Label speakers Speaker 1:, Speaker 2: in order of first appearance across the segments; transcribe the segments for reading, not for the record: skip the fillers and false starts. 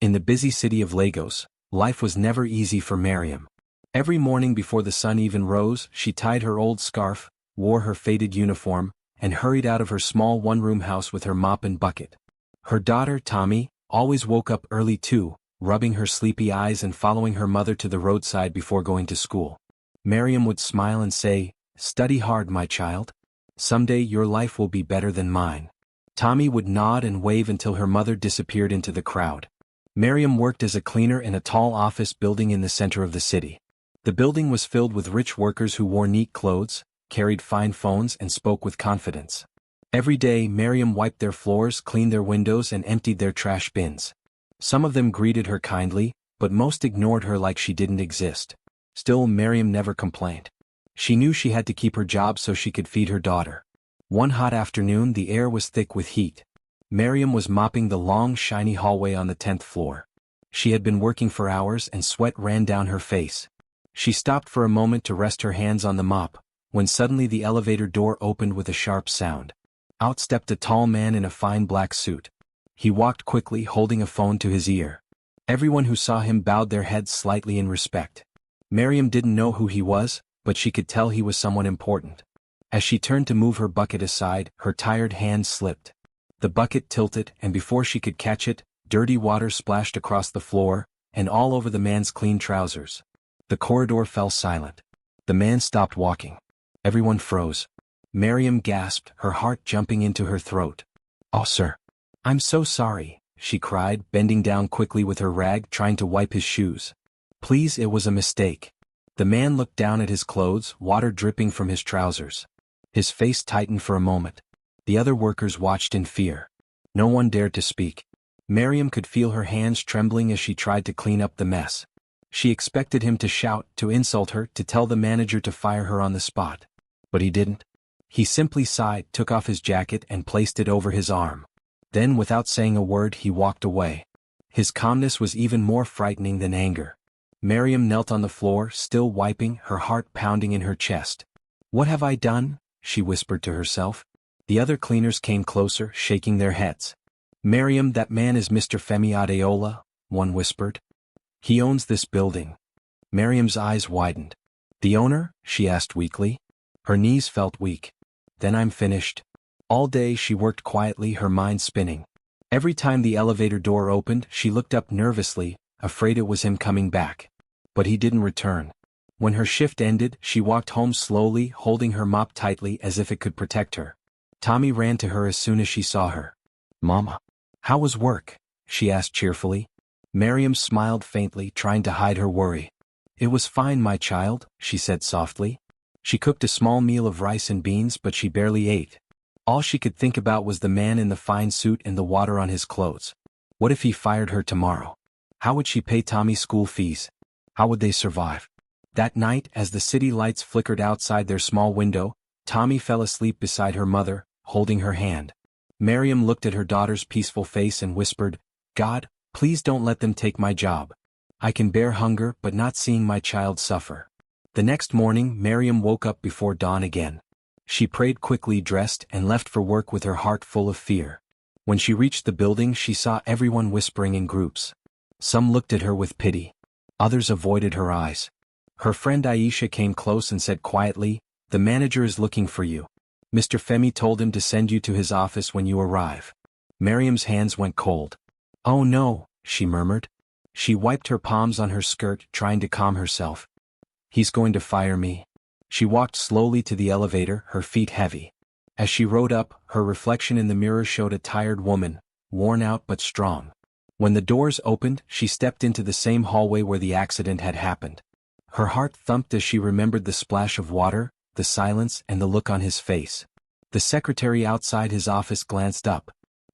Speaker 1: In the busy city of Lagos, life was never easy for Miriam. Every morning before the sun even rose, she tied her old scarf, wore her faded uniform, and hurried out of her small one-room house with her mop and bucket. Her daughter, Tommy, always woke up early too, rubbing her sleepy eyes and following her mother to the roadside before going to school. Miriam would smile and say, "Study hard, my child. Someday your life will be better than mine." Tommy would nod and wave until her mother disappeared into the crowd. Miriam worked as a cleaner in a tall office building in the center of the city. The building was filled with rich workers who wore neat clothes, carried fine phones and spoke with confidence. Every day Miriam wiped their floors, cleaned their windows and emptied their trash bins. Some of them greeted her kindly, but most ignored her like she didn't exist. Still, Miriam never complained. She knew she had to keep her job so she could feed her daughter. One hot afternoon the air was thick with heat. Miriam was mopping the long, shiny hallway on the 10th floor. She had been working for hours and sweat ran down her face. She stopped for a moment to rest her hands on the mop, when suddenly the elevator door opened with a sharp sound. Out stepped a tall man in a fine black suit. He walked quickly, holding a phone to his ear. Everyone who saw him bowed their heads slightly in respect. Miriam didn't know who he was, but she could tell he was someone important. As she turned to move her bucket aside, her tired hand slipped. The bucket tilted, and before she could catch it, dirty water splashed across the floor, and all over the man's clean trousers. The corridor fell silent. The man stopped walking. Everyone froze. Miriam gasped, her heart jumping into her throat. "Oh, sir. I'm so sorry," she cried, bending down quickly with her rag, trying to wipe his shoes. "Please, it was a mistake." The man looked down at his clothes, water dripping from his trousers. His face tightened for a moment. The other workers watched in fear. No one dared to speak. Miriam could feel her hands trembling as she tried to clean up the mess. She expected him to shout, to insult her, to tell the manager to fire her on the spot. But he didn't. He simply sighed, took off his jacket and placed it over his arm. Then, without saying a word, he walked away. His calmness was even more frightening than anger. Miriam knelt on the floor, still wiping, her heart pounding in her chest. "What have I done?" she whispered to herself. The other cleaners came closer, shaking their heads. "Miriam, that man is Mr. Femi Adeola," one whispered. "He owns this building." Miriam's eyes widened. "The owner?" she asked weakly. Her knees felt weak. "Then I'm finished." All day she worked quietly, her mind spinning. Every time the elevator door opened, she looked up nervously, afraid it was him coming back. But he didn't return. When her shift ended, she walked home slowly, holding her mop tightly as if it could protect her. Tommy ran to her as soon as she saw her. "Mama, how was work?" she asked cheerfully. Miriam smiled faintly, trying to hide her worry. "It was fine, my child," she said softly. She cooked a small meal of rice and beans, but she barely ate. All she could think about was the man in the fine suit and the water on his clothes. What if he fired her tomorrow? How would she pay Tommy's school fees? How would they survive? That night, as the city lights flickered outside their small window, Tommy fell asleep beside her mother, holding her hand. Miriam looked at her daughter's peaceful face and whispered, "God, please don't let them take my job. I can bear hunger but not seeing my child suffer." The next morning, Miriam woke up before dawn again. She prayed quickly, dressed, and left for work with her heart full of fear. When she reached the building, she saw everyone whispering in groups. Some looked at her with pity. Others avoided her eyes. Her friend Aisha came close and said quietly, "The manager is looking for you. Mr. Femi told him to send you to his office when you arrive." Miriam's hands went cold. "Oh no," she murmured. She wiped her palms on her skirt, trying to calm herself. "He's going to fire me." She walked slowly to the elevator, her feet heavy. As she rode up, her reflection in the mirror showed a tired woman, worn out but strong. When the doors opened, she stepped into the same hallway where the accident had happened. Her heart thumped as she remembered the splash of water, the silence, and the look on his face. The secretary outside his office glanced up.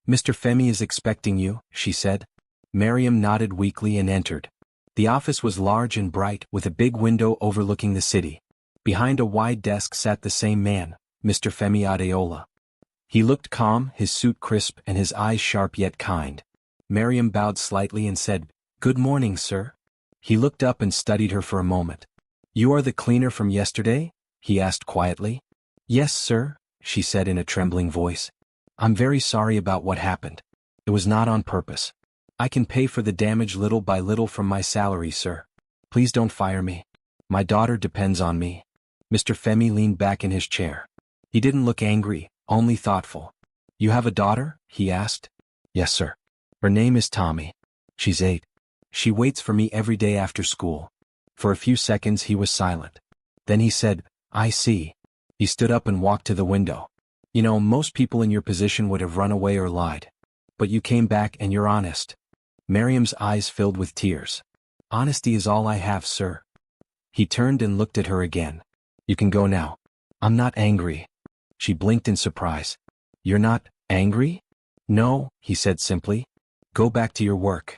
Speaker 1: "Mr. Femi is expecting you," she said. Miriam nodded weakly and entered. The office was large and bright, with a big window overlooking the city. Behind a wide desk sat the same man, Mr. Femi Adeola. He looked calm, his suit crisp and his eyes sharp yet kind. Miriam bowed slightly and said, "Good morning, sir." He looked up and studied her for a moment. "You are the cleaner from yesterday?" he asked quietly. "Yes, sir," she said in a trembling voice. "I'm very sorry about what happened. It was not on purpose. I can pay for the damage little by little from my salary, sir. Please don't fire me. My daughter depends on me. Mr. Femi leaned back in his chair. He didn't look angry, only thoughtful. You have a daughter? He asked. Yes, sir. Her name is Tommy. She's 8. She waits for me every day after school. For a few seconds he was silent. Then he said, I see. He stood up and walked to the window. You know, most people in your position would have run away or lied. But you came back and you're honest. Miriam's eyes filled with tears. Honesty is all I have, sir. He turned and looked at her again. You can go now. I'm not angry. She blinked in surprise. You're not angry? No, he said simply. Go back to your work.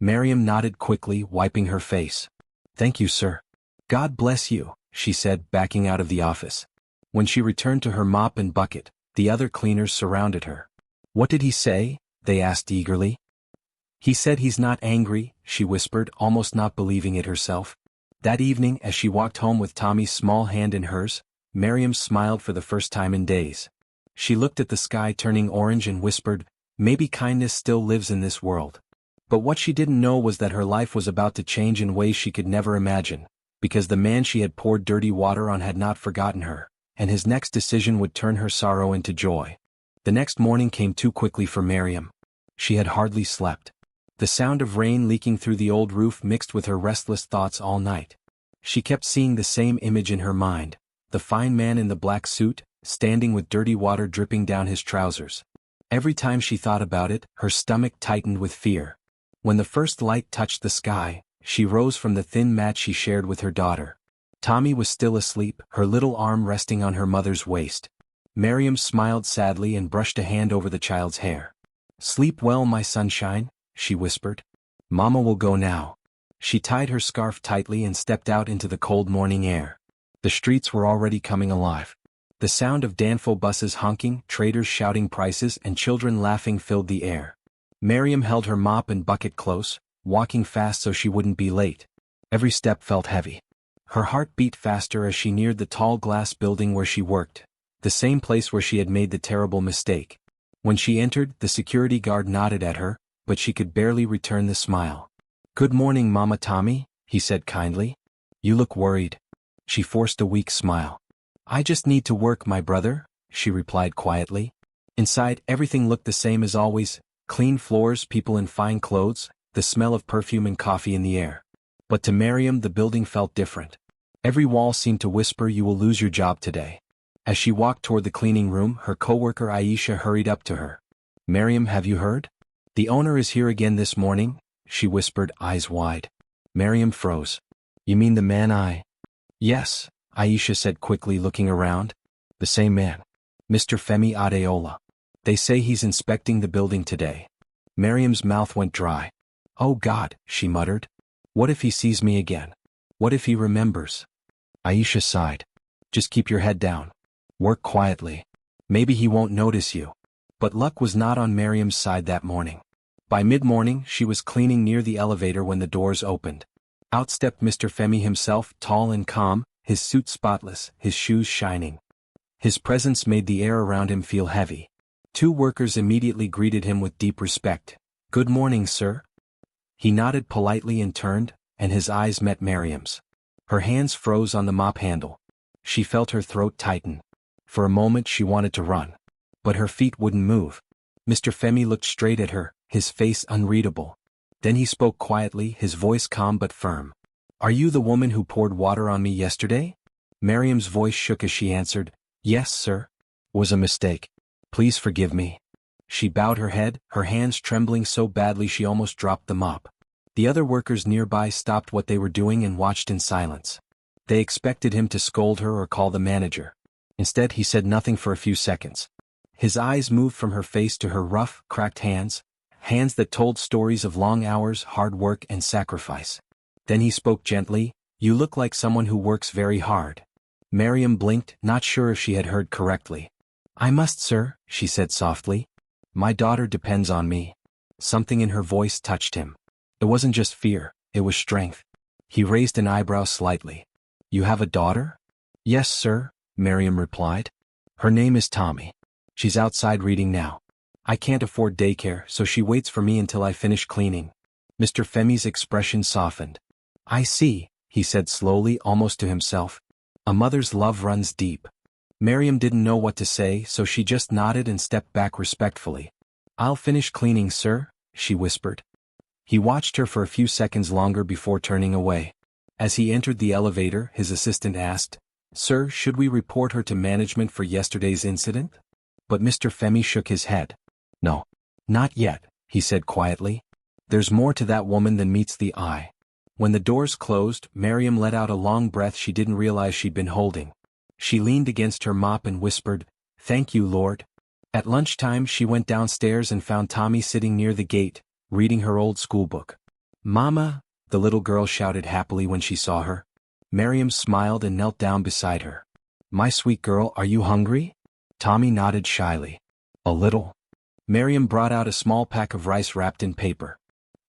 Speaker 1: Miriam nodded quickly, wiping her face. Thank you, sir. God bless you, she said, backing out of the office. When she returned to her mop and bucket, the other cleaners surrounded her. What did he say? They asked eagerly. He said he's not angry, she whispered, almost not believing it herself. That evening, as she walked home with Tommy's small hand in hers, Miriam smiled for the first time in days. She looked at the sky turning orange and whispered, maybe kindness still lives in this world. But what she didn't know was that her life was about to change in ways she could never imagine, because the man she had poured dirty water on had not forgotten her, and his next decision would turn her sorrow into joy. The next morning came too quickly for Miriam. She had hardly slept. The sound of rain leaking through the old roof mixed with her restless thoughts all night. She kept seeing the same image in her mind, the fine man in the black suit, standing with dirty water dripping down his trousers. Every time she thought about it, her stomach tightened with fear. When the first light touched the sky, she rose from the thin mat she shared with her daughter. Tommy was still asleep, her little arm resting on her mother's waist. Miriam smiled sadly and brushed a hand over the child's hair. Sleep well, my sunshine, she whispered. Mama will go now. She tied her scarf tightly and stepped out into the cold morning air. The streets were already coming alive. The sound of Danfo buses honking, traders shouting prices, and children laughing filled the air. Miriam held her mop and bucket close, walking fast so she wouldn't be late. Every step felt heavy. Her heart beat faster as she neared the tall glass building where she worked, the same place where she had made the terrible mistake. When she entered, the security guard nodded at her, but she could barely return the smile. Good morning, Mama Tommy, he said kindly. You look worried. She forced a weak smile. I just need to work, my brother, she replied quietly. Inside, everything looked the same as always, clean floors, people in fine clothes, the smell of perfume and coffee in the air. But to Miriam the building felt different. Every wall seemed to whisper, you will lose your job today. As she walked toward the cleaning room, her coworker Aisha hurried up to her. Miriam, have you heard? The owner is here again this morning, she whispered, eyes wide. Miriam froze. You mean the man I... Yes, Aisha said quickly, looking around. The same man. Mr. Femi Adeola. They say he's inspecting the building today. Miriam's mouth went dry. Oh God, she muttered. What if he sees me again? What if he remembers? Aisha sighed. Just keep your head down. Work quietly. Maybe he won't notice you. But luck was not on Miriam's side that morning. By mid-morning, she was cleaning near the elevator when the doors opened. Out stepped Mr. Femi himself, tall and calm, his suit spotless, his shoes shining. His presence made the air around him feel heavy. 2 workers immediately greeted him with deep respect. Good morning, sir. He nodded politely and turned, and his eyes met Miriam's. Her hands froze on the mop handle. She felt her throat tighten. For a moment she wanted to run. But her feet wouldn't move. Mr. Femi looked straight at her, his face unreadable. Then he spoke quietly, his voice calm but firm. Are you the woman who poured water on me yesterday? Miriam's voice shook as she answered, Yes, sir. Was a mistake. Please forgive me. She bowed her head, her hands trembling so badly she almost dropped the mop. The other workers nearby stopped what they were doing and watched in silence. They expected him to scold her or call the manager. Instead, he said nothing for a few seconds. His eyes moved from her face to her rough, cracked hands, hands that told stories of long hours, hard work, and sacrifice. Then he spoke gently, You look like someone who works very hard. Miriam blinked, not sure if she had heard correctly. I must, sir, she said softly. My daughter depends on me. Something in her voice touched him. It wasn't just fear, it was strength. He raised an eyebrow slightly. You have a daughter? Yes, sir, Miriam replied. Her name is Tommy. She's outside reading now. I can't afford daycare, so she waits for me until I finish cleaning. Mr. Femi's expression softened. I see, he said slowly, almost to himself. A mother's love runs deep. Miriam didn't know what to say, so she just nodded and stepped back respectfully. I'll finish cleaning, sir, she whispered. He watched her for a few seconds longer before turning away. As he entered the elevator, his assistant asked, Sir, should we report her to management for yesterday's incident? But Mr. Femi shook his head. No. Not yet, he said quietly. There's more to that woman than meets the eye. When the doors closed, Miriam let out a long breath she didn't realize she'd been holding. She leaned against her mop and whispered, Thank you, Lord. At lunchtime she went downstairs and found Tommy sitting near the gate, reading her old schoolbook. Mama, the little girl shouted happily when she saw her. Miriam smiled and knelt down beside her. My sweet girl, are you hungry? Tommy nodded shyly. A little. Miriam brought out a small pack of rice wrapped in paper.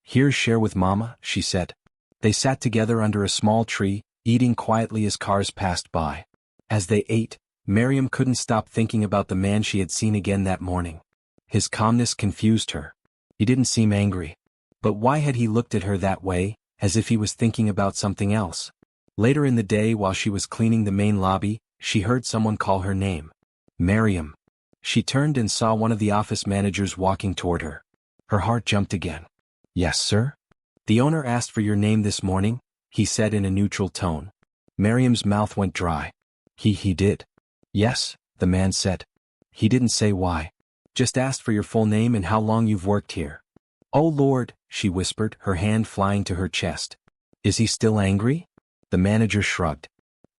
Speaker 1: Here, share with Mama, she said. They sat together under a small tree, eating quietly as cars passed by. As they ate, Miriam couldn't stop thinking about the man she had seen again that morning. His calmness confused her. He didn't seem angry. But why had he looked at her that way, as if he was thinking about something else? Later in the day, while she was cleaning the main lobby, she heard someone call her name. Miriam. She turned and saw one of the office managers walking toward her. Her heart jumped again. Yes, sir? The owner asked for your name this morning, he said in a neutral tone. Miriam's mouth went dry. He did. Yes, the man said. He didn't say why. Just asked for your full name and how long you've worked here. Oh Lord, she whispered, her hand flying to her chest. Is he still angry? The manager shrugged.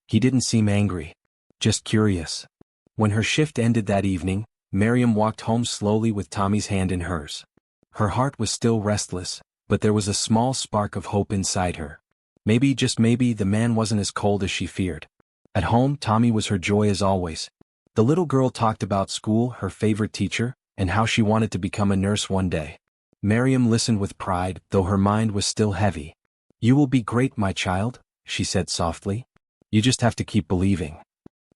Speaker 1: He didn't seem angry. Just curious. When her shift ended that evening, Miriam walked home slowly with Tommy's hand in hers. Her heart was still restless, but there was a small spark of hope inside her. Maybe, just maybe, the man wasn't as cold as she feared. At home, Tommy was her joy as always. The little girl talked about school, her favorite teacher, and how she wanted to become a nurse one day. Miriam listened with pride, though her mind was still heavy. You will be great, my child, she said softly. You just have to keep believing.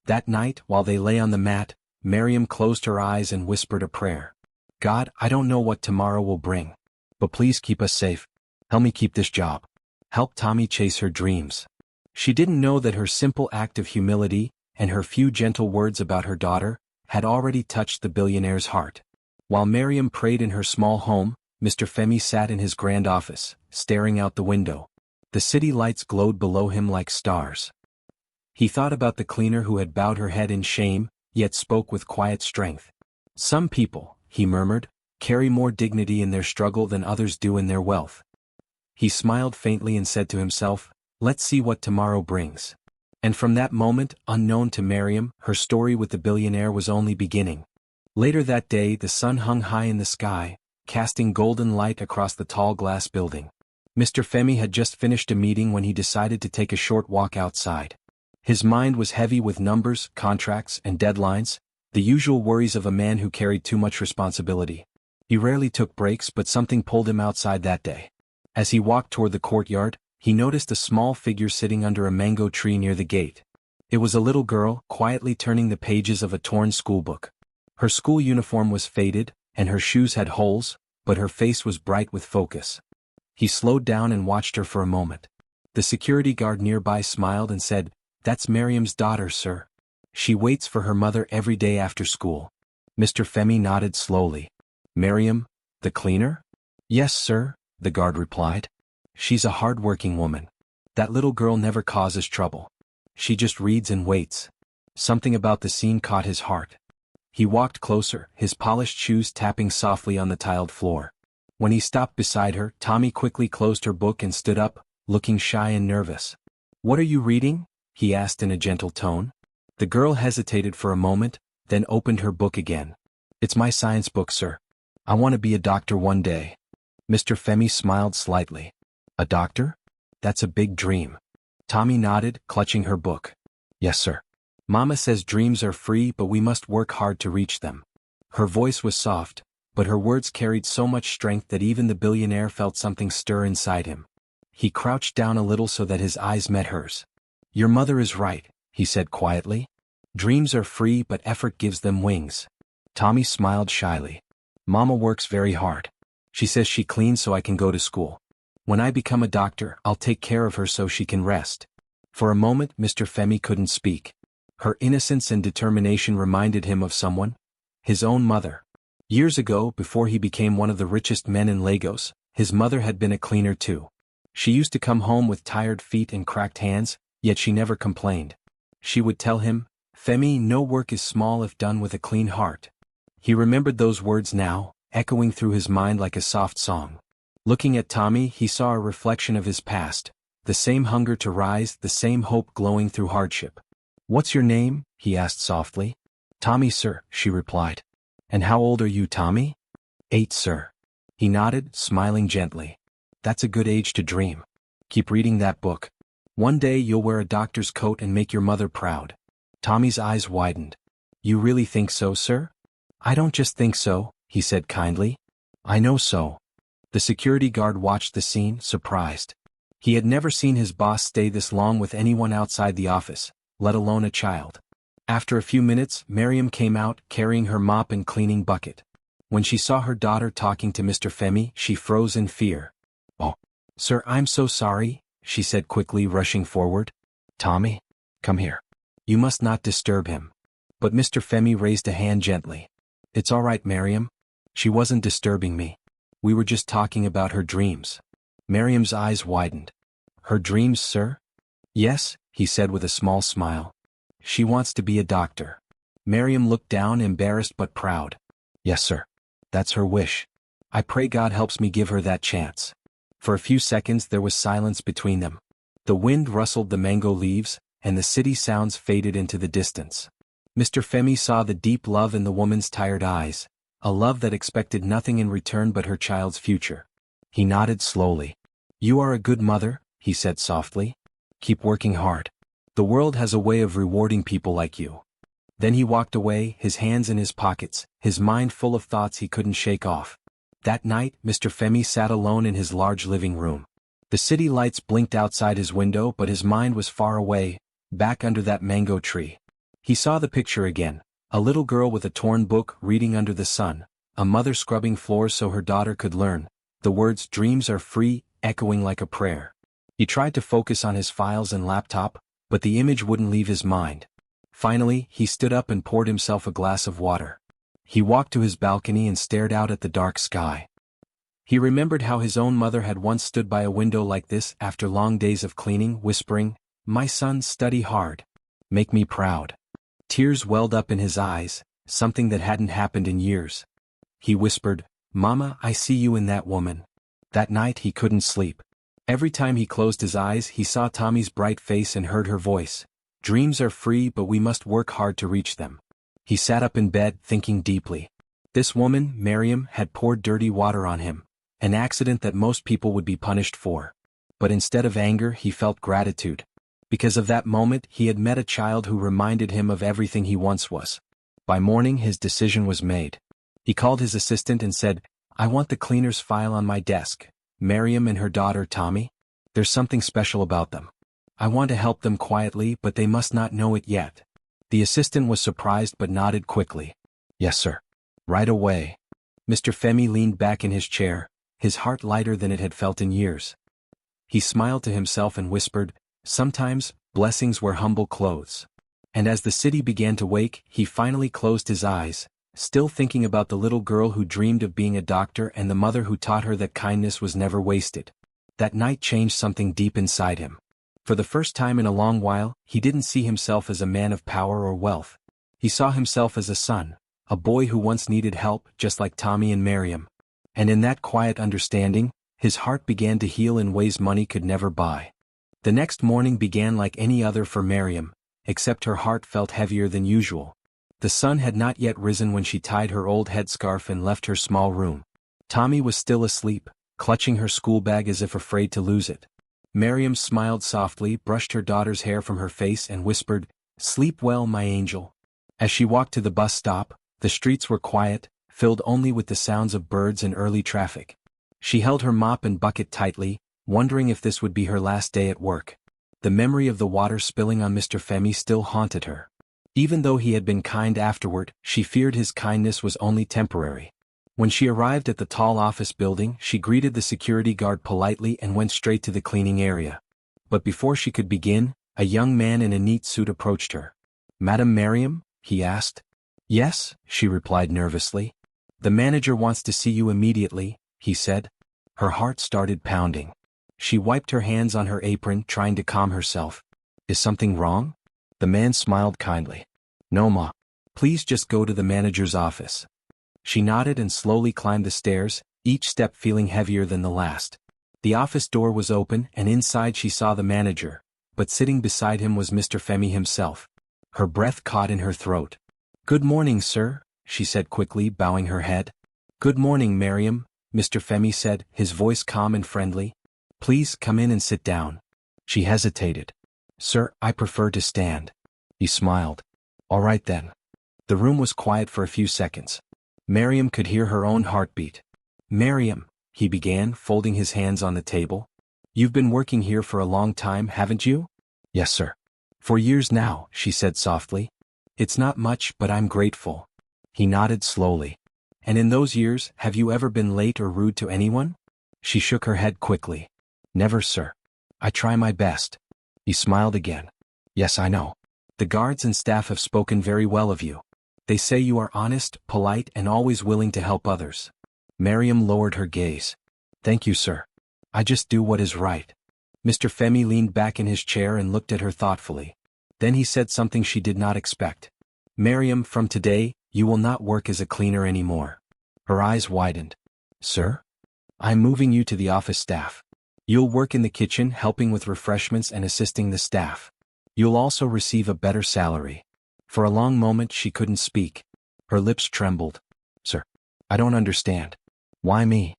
Speaker 1: That night, while they lay on the mat, Miriam closed her eyes and whispered a prayer. God, I don't know what tomorrow will bring. But please keep us safe. Help me keep this job. Help Tommy chase her dreams. She didn't know that her simple act of humility, and her few gentle words about her daughter, had already touched the billionaire's heart. While Miriam prayed in her small home, Mr. Femi sat in his grand office, staring out the window. The city lights glowed below him like stars. He thought about the cleaner who had bowed her head in shame, yet spoke with quiet strength. Some people, he murmured, carry more dignity in their struggle than others do in their wealth. He smiled faintly and said to himself, Let's see what tomorrow brings. And from that moment, unknown to Miriam, her story with the billionaire was only beginning. Later that day, the sun hung high in the sky, casting golden light across the tall glass building. Mr. Femi had just finished a meeting when he decided to take a short walk outside. His mind was heavy with numbers, contracts, and deadlines, the usual worries of a man who carried too much responsibility. He rarely took breaks, but something pulled him outside that day. As he walked toward the courtyard, he noticed a small figure sitting under a mango tree near the gate. It was a little girl, quietly turning the pages of a torn schoolbook. Her school uniform was faded, and her shoes had holes, but her face was bright with focus. He slowed down and watched her for a moment. The security guard nearby smiled and said, That's Miriam's daughter, sir. She waits for her mother every day after school. Mr. Femi nodded slowly. Miriam, the cleaner? Yes, sir, the guard replied. She's a hard-working woman. That little girl never causes trouble. She just reads and waits. Something about the scene caught his heart. He walked closer, his polished shoes tapping softly on the tiled floor. When he stopped beside her, Tommy quickly closed her book and stood up, looking shy and nervous. What are you reading? He asked in a gentle tone. The girl hesitated for a moment, then opened her book again. It's my science book, sir. I want to be a doctor one day. Mr. Femi smiled slightly. A doctor? That's a big dream. Tommy nodded, clutching her book. Yes, sir. Mama says dreams are free, but we must work hard to reach them. Her voice was soft, but her words carried so much strength that even the billionaire felt something stir inside him. He crouched down a little so that his eyes met hers. Your mother is right, he said quietly. Dreams are free, but effort gives them wings. Tommy smiled shyly. Mama works very hard. She says she cleans so I can go to school. When I become a doctor, I'll take care of her so she can rest." For a moment Mr. Femi couldn't speak. Her innocence and determination reminded him of someone. His own mother. Years ago, before he became one of the richest men in Lagos, his mother had been a cleaner too. She used to come home with tired feet and cracked hands, yet she never complained. She would tell him, "Femi, no work is small if done with a clean heart." He remembered those words now, echoing through his mind like a soft song. Looking at Tommy, he saw a reflection of his past, the same hunger to rise, the same hope glowing through hardship. "What's your name?" he asked softly. "Tommy, sir," she replied. "And how old are you, Tommy?" "8, sir." He nodded, smiling gently. "That's a good age to dream. Keep reading that book. One day you'll wear a doctor's coat and make your mother proud." Tommy's eyes widened. "You really think so, sir?" "I don't just think so," he said kindly. "I know so." The security guard watched the scene, surprised. He had never seen his boss stay this long with anyone outside the office, let alone a child. After a few minutes, Miriam came out, carrying her mop and cleaning bucket. When she saw her daughter talking to Mr. Femi, she froze in fear. "Oh, sir, I'm so sorry," she said quickly, rushing forward. "Tommy, come here. You must not disturb him." But Mr. Femi raised a hand gently. "It's all right, Miriam. She wasn't disturbing me. We were just talking about her dreams." Miriam's eyes widened. "Her dreams, sir?" "Yes," he said with a small smile. "She wants to be a doctor." Miriam looked down, embarrassed but proud. "Yes, sir. That's her wish. I pray God helps me give her that chance." For a few seconds there was silence between them. The wind rustled the mango leaves, and the city sounds faded into the distance. Mr. Femi saw the deep love in the woman's tired eyes, a love that expected nothing in return but her child's future. He nodded slowly. "You are a good mother," he said softly. "Keep working hard. The world has a way of rewarding people like you." Then he walked away, his hands in his pockets, his mind full of thoughts he couldn't shake off. That night, Mr. Femi sat alone in his large living room. The city lights blinked outside his window, but his mind was far away, back under that mango tree. He saw the picture again, a little girl with a torn book reading under the sun, a mother scrubbing floors so her daughter could learn, the words "dreams are free" echoing like a prayer. He tried to focus on his files and laptop, but the image wouldn't leave his mind. Finally, he stood up and poured himself a glass of water. He walked to his balcony and stared out at the dark sky. He remembered how his own mother had once stood by a window like this after long days of cleaning, whispering, "My son, study hard. Make me proud." Tears welled up in his eyes, something that hadn't happened in years. He whispered, "Mama, I see you in that woman." That night he couldn't sleep. Every time he closed his eyes he saw Tommy's bright face and heard her voice. "Dreams are free, but we must work hard to reach them." He sat up in bed, thinking deeply. This woman, Miriam, had poured dirty water on him, an accident that most people would be punished for. But instead of anger he felt gratitude. Because of that moment he had met a child who reminded him of everything he once was. By morning his decision was made. He called his assistant and said, "I want the cleaner's file on my desk. Miriam and her daughter Tommy. There's something special about them. I want to help them quietly, but they must not know it yet." The assistant was surprised but nodded quickly. "Yes, sir. Right away." Mr. Femi leaned back in his chair, his heart lighter than it had felt in years. He smiled to himself and whispered, "Sometimes, blessings wear humble clothes." And as the city began to wake, he finally closed his eyes, still thinking about the little girl who dreamed of being a doctor and the mother who taught her that kindness was never wasted. That night changed something deep inside him. For the first time in a long while, he didn't see himself as a man of power or wealth. He saw himself as a son, a boy who once needed help, just like Tommy and Miriam. And in that quiet understanding, his heart began to heal in ways money could never buy. The next morning began like any other for Miriam, except her heart felt heavier than usual. The sun had not yet risen when she tied her old headscarf and left her small room. Tommy was still asleep, clutching her school bag as if afraid to lose it. Miriam smiled softly, brushed her daughter's hair from her face and whispered, "Sleep well, my angel." As she walked to the bus stop, the streets were quiet, filled only with the sounds of birds and early traffic. She held her mop and bucket tightly, wondering if this would be her last day at work. The memory of the water spilling on Mr. Femi still haunted her. Even though he had been kind afterward, she feared his kindness was only temporary. When she arrived at the tall office building, she greeted the security guard politely and went straight to the cleaning area. But before she could begin, a young man in a neat suit approached her. "Madam Miriam?" he asked. "Yes," she replied nervously. "The manager wants to see you immediately," he said. Her heart started pounding. She wiped her hands on her apron, trying to calm herself. "Is something wrong?" The man smiled kindly. "No, ma. Please just go to the manager's office." She nodded and slowly climbed the stairs, each step feeling heavier than the last. The office door was open, and inside she saw the manager, but sitting beside him was Mr. Femi himself. Her breath caught in her throat. "Good morning, sir," she said quickly, bowing her head. "Good morning, Miriam," Mr. Femi said, his voice calm and friendly. "Please come in and sit down." She hesitated. "Sir, I prefer to stand." He smiled. "All right then." The room was quiet for a few seconds. Miriam could hear her own heartbeat. "Miriam," he began, folding his hands on the table. "You've been working here for a long time, haven't you?" "Yes, sir." "For years now," she said softly. "It's not much, but I'm grateful." He nodded slowly. "And in those years, have you ever been late or rude to anyone?" She shook her head quickly. "Never, sir. I try my best." He smiled again. "Yes, I know. The guards and staff have spoken very well of you. They say you are honest, polite, and always willing to help others." Miriam lowered her gaze. "Thank you, sir. I just do what is right." Mr. Femi leaned back in his chair and looked at her thoughtfully. Then he said something she did not expect. "Miriam, from today, you will not work as a cleaner anymore." Her eyes widened. "Sir? I'm moving you to the office staff. You'll work in the kitchen, helping with refreshments and assisting the staff. You'll also receive a better salary." For a long moment she couldn't speak. Her lips trembled. "Sir, I don't understand." "Why me?"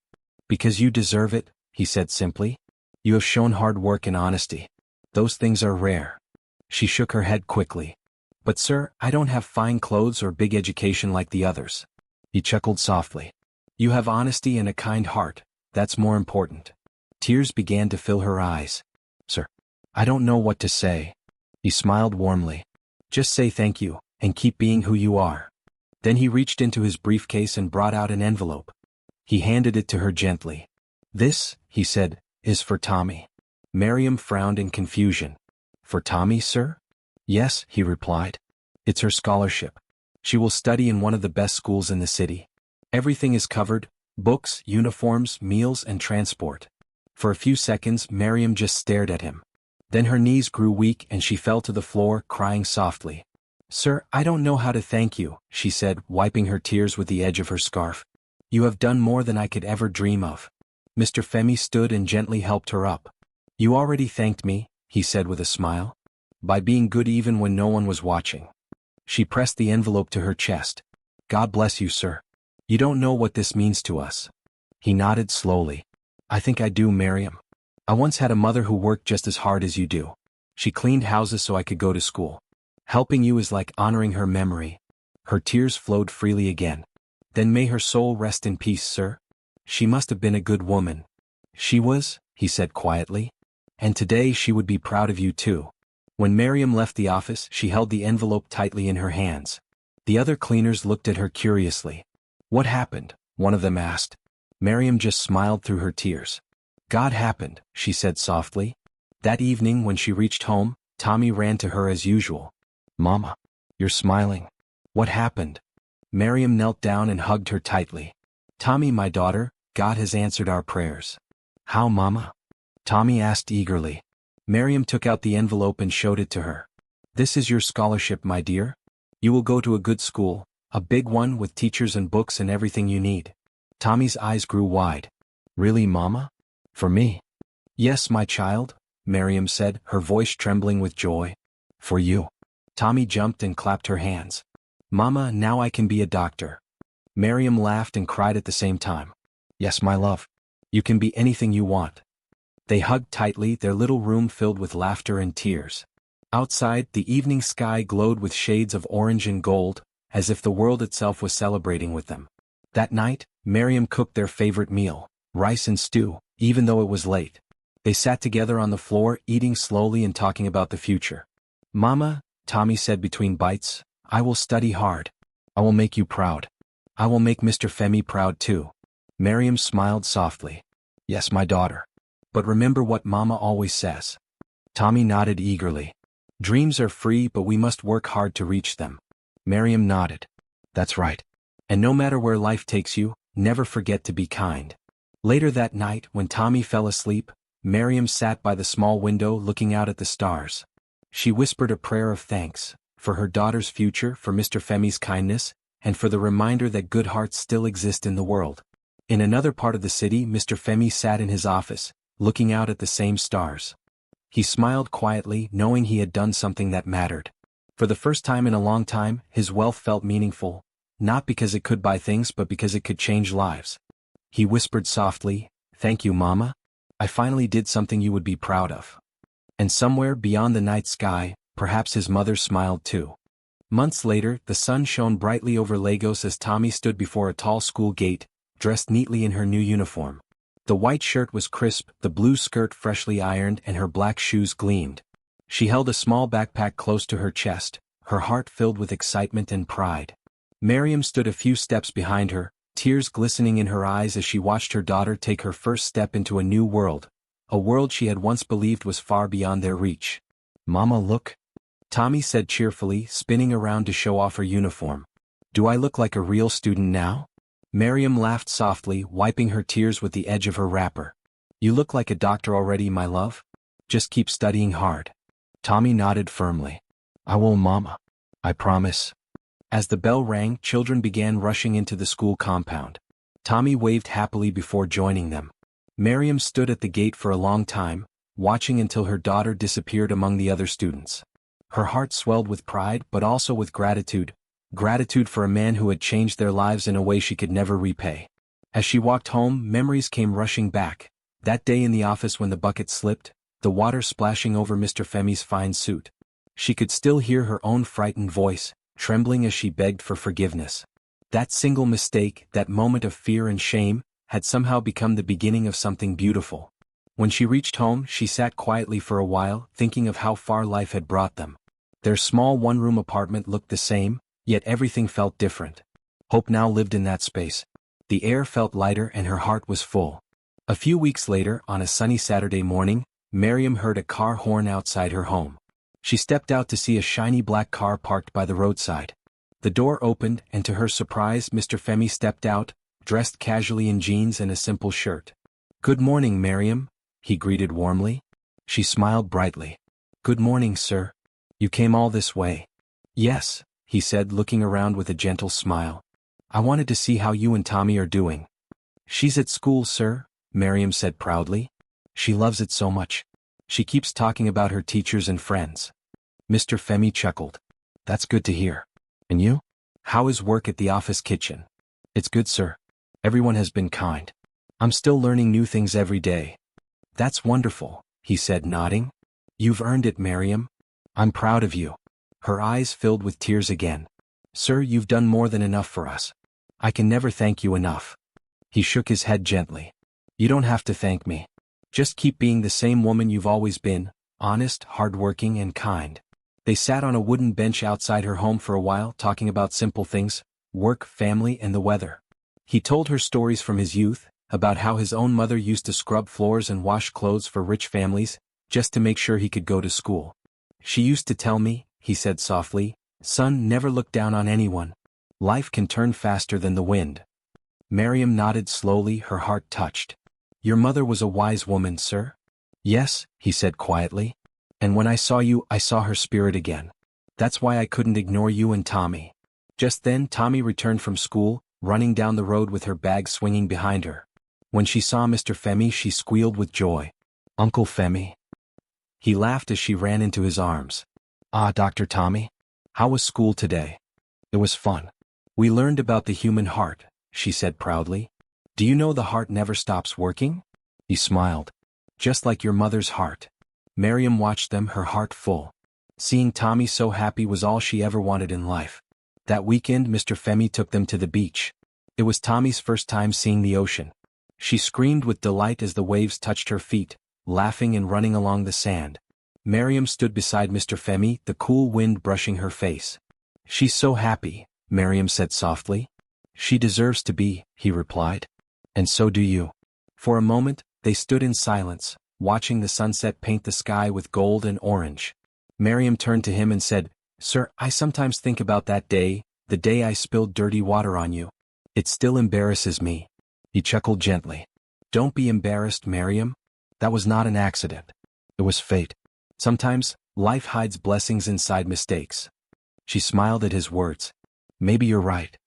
Speaker 1: "Because you deserve it," he said simply. "You have shown hard work and honesty. Those things are rare." She shook her head quickly. "But sir, I don't have fine clothes or big education like the others." He chuckled softly. "You have honesty and a kind heart. That's more important." Tears began to fill her eyes. "Sir, I don't know what to say." He smiled warmly. "Just say thank you, and keep being who you are." Then he reached into his briefcase and brought out an envelope. He handed it to her gently. "This," he said, "is for Tommy." Miriam frowned in confusion. "For Tommy, sir?" "Yes," he replied. "It's her scholarship. She will study in one of the best schools in the city. Everything is covered: books, uniforms, meals, and transport." For a few seconds Miriam just stared at him. Then her knees grew weak and she fell to the floor, crying softly. "Sir, I don't know how to thank you," she said, wiping her tears with the edge of her scarf. "You have done more than I could ever dream of." Mr. Femi stood and gently helped her up. "You already thanked me," he said with a smile. "By being good even when no one was watching." She pressed the envelope to her chest. "God bless you, sir. You don't know what this means to us." He nodded slowly. "I think I do, Miriam. I once had a mother who worked just as hard as you do. She cleaned houses so I could go to school. Helping you is like honoring her memory." Her tears flowed freely again. "Then may her soul rest in peace, sir. She must have been a good woman." "She was," he said quietly. "And today she would be proud of you too." When Miriam left the office, she held the envelope tightly in her hands. The other cleaners looked at her curiously. "What happened?" one of them asked. Miriam just smiled through her tears. "God happened," she said softly. That evening when she reached home, Tommy ran to her as usual. "Mama, you're smiling. What happened?" Miriam knelt down and hugged her tightly. "Tommy, my daughter, God has answered our prayers." "How, Mama?" Tommy asked eagerly. Miriam took out the envelope and showed it to her. "This is your scholarship, my dear. You will go to a good school, a big one with teachers and books and everything you need." Tommy's eyes grew wide. "Really, Mama? For me?" "Yes, my child," Miriam said, her voice trembling with joy. "For you." Tommy jumped and clapped her hands. "Mama, now I can be a doctor." Miriam laughed and cried at the same time. "Yes, my love. You can be anything you want." They hugged tightly, their little room filled with laughter and tears. Outside, the evening sky glowed with shades of orange and gold, as if the world itself was celebrating with them. That night, Miriam cooked their favorite meal, rice and stew, even though it was late. They sat together on the floor, eating slowly and talking about the future. "Mama," Tommy said between bites, "I will study hard. I will make you proud. I will make Mr. Femi proud too. Miriam smiled softly. Yes, my daughter. But remember what Mama always says. Tommy nodded eagerly. Dreams are free, but we must work hard to reach them. Miriam nodded. That's right. And no matter where life takes you, never forget to be kind. Later that night, when Tommy fell asleep, Miriam sat by the small window looking out at the stars. She whispered a prayer of thanks, for her daughter's future, for Mr. Femi's kindness, and for the reminder that good hearts still exist in the world. In another part of the city, Mr. Femi sat in his office, looking out at the same stars. He smiled quietly, knowing he had done something that mattered. For the first time in a long time, his wealth felt meaningful, not because it could buy things but because it could change lives. He whispered softly, "Thank you, Mama. I finally did something you would be proud of." And somewhere beyond the night sky, perhaps his mother smiled too. Months later, the sun shone brightly over Lagos as Tommy stood before a tall school gate, dressed neatly in her new uniform. The white shirt was crisp, the blue skirt freshly ironed, and her black shoes gleamed. She held a small backpack close to her chest, her heart filled with excitement and pride. Miriam stood a few steps behind her, tears glistening in her eyes as she watched her daughter take her first step into a new world, a world she had once believed was far beyond their reach. "Mama, look," Tommy said cheerfully, spinning around to show off her uniform. "Do I look like a real student now?" Miriam laughed softly, wiping her tears with the edge of her wrapper. "You look like a doctor already, my love. Just keep studying hard." Tommy nodded firmly. "I will, Mama. I promise." As the bell rang, children began rushing into the school compound. Tommy waved happily before joining them. Miriam stood at the gate for a long time, watching until her daughter disappeared among the other students. Her heart swelled with pride but also with gratitude for a man who had changed their lives in a way she could never repay. As she walked home, memories came rushing back. That day in the office when the bucket slipped, the water splashing over Mr. Femi's fine suit. She could still hear her own frightened voice, trembling as she begged for forgiveness. That single mistake, that moment of fear and shame, had somehow become the beginning of something beautiful. When she reached home, she sat quietly for a while, thinking of how far life had brought them. Their small one-room apartment looked the same, yet everything felt different. Hope now lived in that space. The air felt lighter and her heart was full. A few weeks later, on a sunny Saturday morning, Miriam heard a car horn outside her home. She stepped out to see a shiny black car parked by the roadside. The door opened, and to her surprise, Mr. Femi stepped out, dressed casually in jeans and a simple shirt. "Good morning, Miriam," he greeted warmly. She smiled brightly. "Good morning, sir. You came all this way?" "Yes," he said, looking around with a gentle smile. "I wanted to see how you and Tommy are doing." "She's at school, sir," Miriam said proudly. "She loves it so much. She keeps talking about her teachers and friends." Mr. Femi chuckled. "That's good to hear. And you? How is work at the office kitchen?" "It's good, sir. Everyone has been kind. I'm still learning new things every day." "That's wonderful," he said, nodding. "You've earned it, Miriam. I'm proud of you." Her eyes filled with tears again. "Sir, you've done more than enough for us. I can never thank you enough." He shook his head gently. "You don't have to thank me. Just keep being the same woman you've always been, honest, hardworking, and kind." They sat on a wooden bench outside her home for a while, talking about simple things, work, family, and the weather. He told her stories from his youth, about how his own mother used to scrub floors and wash clothes for rich families, just to make sure he could go to school. "She used to tell me," he said softly, "Son, never look down on anyone. Life can turn faster than the wind." Miriam nodded slowly, her heart touched. "Your mother was a wise woman, sir." "Yes," he said quietly. "And when I saw you, I saw her spirit again. That's why I couldn't ignore you and Tommy." Just then Tommy returned from school, running down the road with her bag swinging behind her. When she saw Mr. Femi, she squealed with joy. "Uncle Femi." He laughed as she ran into his arms. "Ah, Dr. Tommy. How was school today?" "It was fun. We learned about the human heart," she said proudly. "Do you know the heart never stops working?" He smiled. "Just like your mother's heart." Miriam watched them, her heart full. Seeing Tommy so happy was all she ever wanted in life. That weekend, Mr. Femi took them to the beach. It was Tommy's first time seeing the ocean. She screamed with delight as the waves touched her feet, laughing and running along the sand. Miriam stood beside Mr. Femi, the cool wind brushing her face. "She's so happy," Miriam said softly. She deserves to be, he replied. And so do you. For a moment, they stood in silence, watching the sunset paint the sky with gold and orange. Miriam turned to him and said, "Sir, I sometimes think about that day, the day I spilled dirty water on you. It still embarrasses me." He chuckled gently. "Don't be embarrassed, Miriam. That was not an accident. It was fate. Sometimes, life hides blessings inside mistakes." She smiled at his words. "Maybe you're right."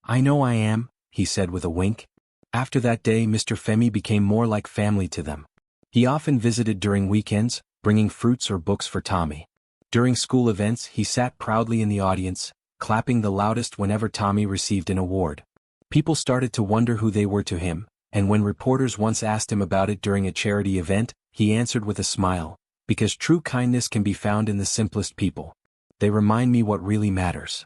Speaker 1: "I know I am," he said with a wink. After that day, Mr. Femi became more like family to them. He often visited during weekends, bringing fruits or books for Tommy. During school events, he sat proudly in the audience, clapping the loudest whenever Tommy received an award. People started to wonder who they were to him, and when reporters once asked him about it during a charity event, he answered with a smile, "Because true kindness can be found in the simplest people. They remind me what really matters."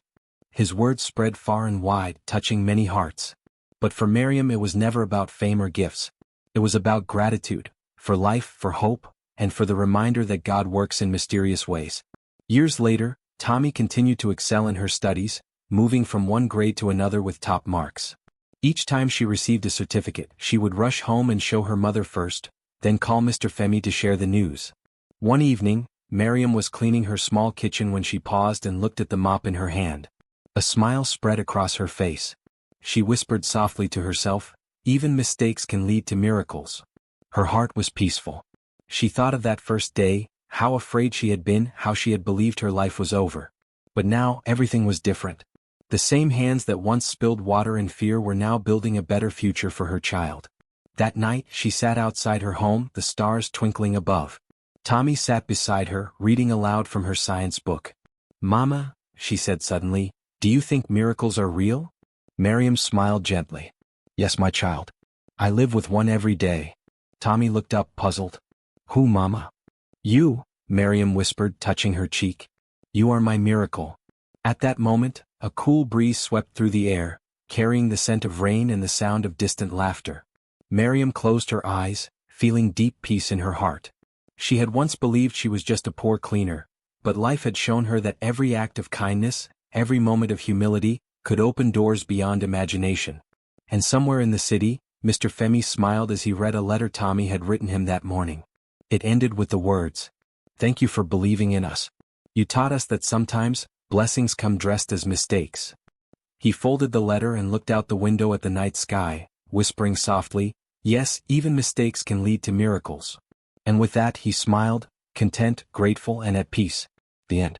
Speaker 1: His words spread far and wide, touching many hearts. But for Miriam it was never about fame or gifts. It was about gratitude, for life, for hope, and for the reminder that God works in mysterious ways. Years later, Tommy continued to excel in her studies, moving from one grade to another with top marks. Each time she received a certificate, she would rush home and show her mother first, then call Mr. Femi to share the news. One evening, Miriam was cleaning her small kitchen when she paused and looked at the mop in her hand. A smile spread across her face. She whispered softly to herself, "Even mistakes can lead to miracles." Her heart was peaceful. She thought of that first day, how afraid she had been, how she had believed her life was over. But now, everything was different. The same hands that once spilled water in fear were now building a better future for her child. That night, she sat outside her home, the stars twinkling above. Tommy sat beside her, reading aloud from her science book. "Mama," she said suddenly, "do you think miracles are real?" Miriam smiled gently. "Yes, my child. I live with one every day." Tommy looked up, puzzled. "Who, Mama?" "You," Miriam whispered, touching her cheek. "You are my miracle." At that moment, a cool breeze swept through the air, carrying the scent of rain and the sound of distant laughter. Miriam closed her eyes, feeling deep peace in her heart. She had once believed she was just a poor cleaner, but life had shown her that every act of kindness, every moment of humility, could open doors beyond imagination. And somewhere in the city, Mr. Femi smiled as he read a letter Tommy had written him that morning. It ended with the words, "Thank you for believing in us. You taught us that sometimes, blessings come dressed as mistakes." He folded the letter and looked out the window at the night sky, whispering softly, "Yes, even mistakes can lead to miracles." And with that he smiled, content, grateful and at peace. The end.